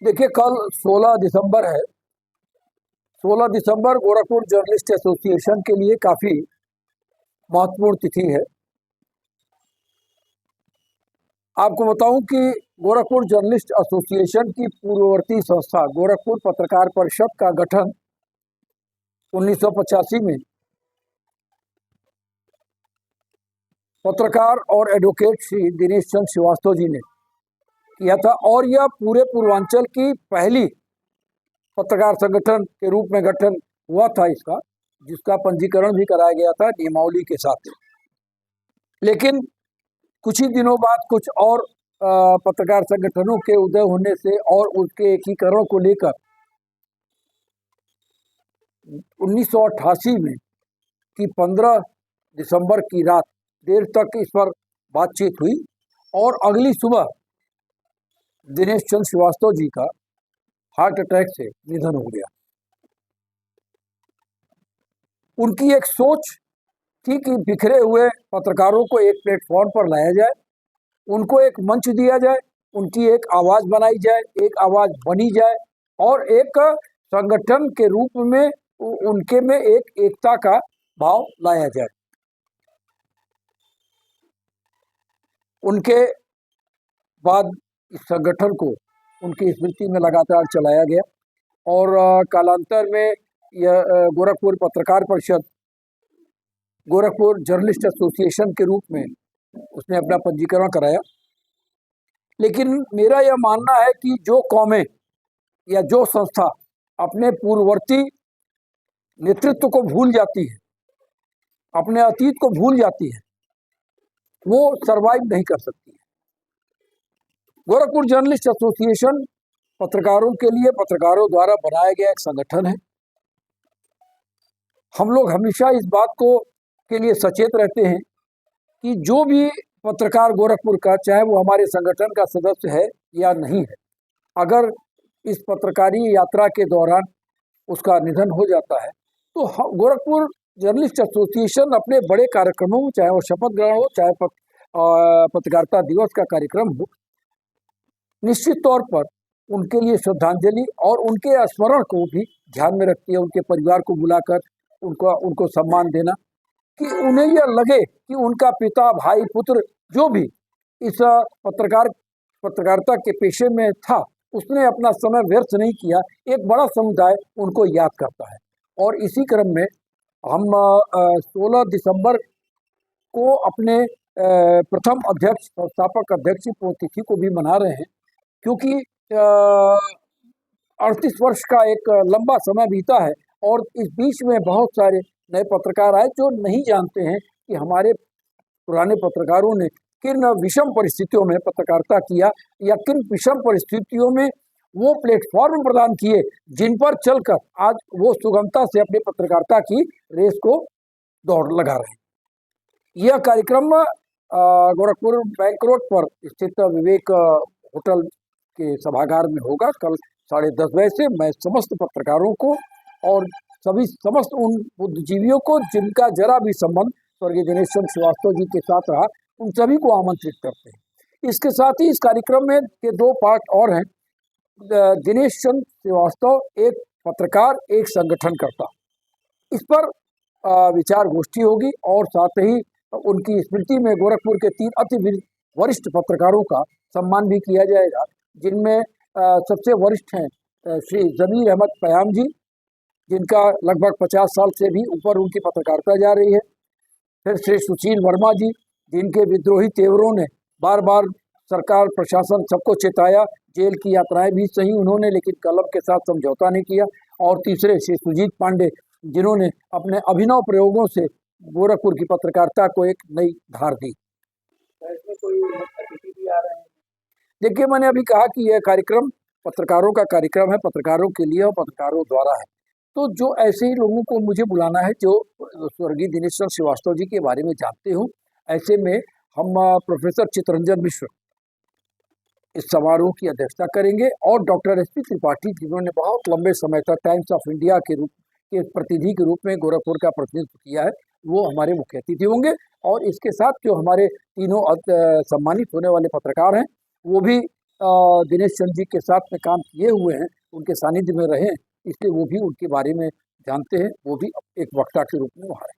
देखिए, कल 16 दिसंबर है। 16 दिसंबर गोरखपुर जर्नलिस्ट एसोसिएशन के लिए काफ़ी महत्वपूर्ण तिथि है। आपको बताऊं कि गोरखपुर जर्नलिस्ट एसोसिएशन की पूर्ववर्ती संस्था गोरखपुर पत्रकार परिषद का गठन 1985 में पत्रकार और एडवोकेट श्री दिनेश चंद्र श्रीवास्तव जी ने किया था, और यह पूरे पूर्वांचल की पहली पत्रकार संगठन के रूप में गठन हुआ था इसका, जिसका पंजीकरण भी कराया गया था नियमावली के साथ। लेकिन कुछ ही दिनों बाद कुछ और पत्रकार संगठनों के उदय होने से और उसके एकीकरण को लेकर 1988 में की 15 दिसंबर की रात देर तक इस पर बातचीत हुई और अगली सुबह दिनेश चंद्र श्रीवास्तव जी का हार्ट अटैक से निधन हो गया। उनकी एक सोच थी कि बिखरे हुए पत्रकारों को एक प्लेटफॉर्म पर लाया जाए, उनको एक मंच दिया जाए, उनकी एक आवाज़ बनाई जाए, एक आवाज़ बनी जाए और एक संगठन के रूप में उनके में एक एकता का भाव लाया जाए। उनके बाद इस संगठन को उनकी स्मृति में लगातार चलाया गया और कालांतर में यह गोरखपुर पत्रकार परिषद गोरखपुर जर्नलिस्ट एसोसिएशन के रूप में उसने अपना पंजीकरण कराया। लेकिन मेरा यह मानना है कि जो कौमें या जो संस्था अपने पूर्ववर्ती नेतृत्व को भूल जाती है, अपने अतीत को भूल जाती है, वो सरवाइव नहीं कर सकती है। गोरखपुर जर्नलिस्ट एसोसिएशन पत्रकारों के लिए पत्रकारों द्वारा बनाया गया एक संगठन है। हम लोग हमेशा इस बात को के लिए सचेत रहते हैं कि जो भी पत्रकार गोरखपुर का, चाहे वो हमारे संगठन का सदस्य है या नहीं है, अगर इस पत्रकारी यात्रा के दौरान उसका निधन हो जाता है तो गोरखपुर जर्नलिस्ट एसोसिएशन अपने बड़े कार्यक्रमों, चाहे वो शपथ ग्रहण हो, चाहे पत्रकारिता दिवस का कार्यक्रम हो, निश्चित तौर पर उनके लिए श्रद्धांजलि और उनके स्मरण को भी ध्यान में रखती है। उनके परिवार को बुलाकर उनको सम्मान देना कि उन्हें यह लगे कि उनका पिता, भाई, पुत्र जो भी इस पत्रकारिता के पेशे में था, उसने अपना समय व्यर्थ नहीं किया। एक बड़ा समुदाय उनको याद करता है और इसी क्रम में हम 16 दिसंबर को अपने प्रथम अध्यक्ष, संस्थापक अध्यक्ष की पुण्यतिथि को भी मना रहे हैं, क्योंकि 38 वर्ष का एक लंबा समय बीता है और इस बीच में बहुत सारे नए पत्रकार आए जो नहीं जानते हैं कि हमारे पुराने पत्रकारों ने किन विषम परिस्थितियों में पत्रकारिता किया या किन विषम परिस्थितियों में वो प्लेटफॉर्म प्रदान किए जिन पर चलकर आज वो सुगमता से अपनी पत्रकारिता की रेस को दौड़ लगा रहे हैं। यह कार्यक्रम गोरखपुर बैंक रोड पर स्थित विवेक होटल के सभागार में होगा कल 10:30 बजे से। मैं समस्त पत्रकारों को और समस्त उन बुद्धिजीवियों को जिनका जरा भी संबंध स्वर्गीय दिनेश चंद्र श्रीवास्तव जी के साथ रहा, उन सभी को आमंत्रित करते हैं। इसके साथ ही इस कार्यक्रम में के 2 पार्ट और हैं। दिनेश चंद्र श्रीवास्तव एक पत्रकार, एक संगठनकर्ता, इस पर विचार गोष्ठी होगी और साथ ही उनकी स्मृति में गोरखपुर के 3 अति वरिष्ठ पत्रकारों का सम्मान भी किया जाएगा, जिनमें सबसे वरिष्ठ हैं श्री जमीर अहमद पयाम जी, जिनका लगभग 50 साल से भी ऊपर उनकी पत्रकारिता जा रही है। फिर श्री सुशील वर्मा जी, जिनके विद्रोही तेवरों ने बार बार सरकार, प्रशासन सबको चेताया, जेल की यात्राएं भी सही उन्होंने, लेकिन कलम के साथ समझौता नहीं किया। और तीसरे श्री सुजीत पांडे, जिन्होंने अपने अभिनव प्रयोगों से गोरखपुर की पत्रकारिता को एक नई धार दी। इसमें कोई अतिथि भी आ रहे हैं? देखिए, मैंने अभी कहा कि यह कार्यक्रम पत्रकारों का कार्यक्रम है, पत्रकारों के लिए और पत्रकारों द्वारा है। तो जो ऐसे ही लोगों को मुझे बुलाना है जो स्वर्गीय दिनेश चंद्र श्रीवास्तव जी के बारे में जानते हो, ऐसे में हम प्रोफेसर चित्तरंजन मिश्र इस समारोह की अध्यक्षता करेंगे और डॉक्टर SP त्रिपाठी, जिन्होंने बहुत लंबे समय तक टाइम्स ऑफ इंडिया के प्रतिनिधि के रूप में गोरखपुर का प्रतिनिधित्व किया है, वो हमारे मुख्य अतिथि होंगे। और इसके साथ जो हमारे तीनों सम्मानित होने वाले पत्रकार हैं वो भी दिनेश चंद्र जी के साथ में काम किए हुए हैं, उनके सानिध्य में रहे हैं, इसलिए वो भी उनके बारे में जानते हैं, वो भी एक वक्ता के रूप में वहाँ रहे।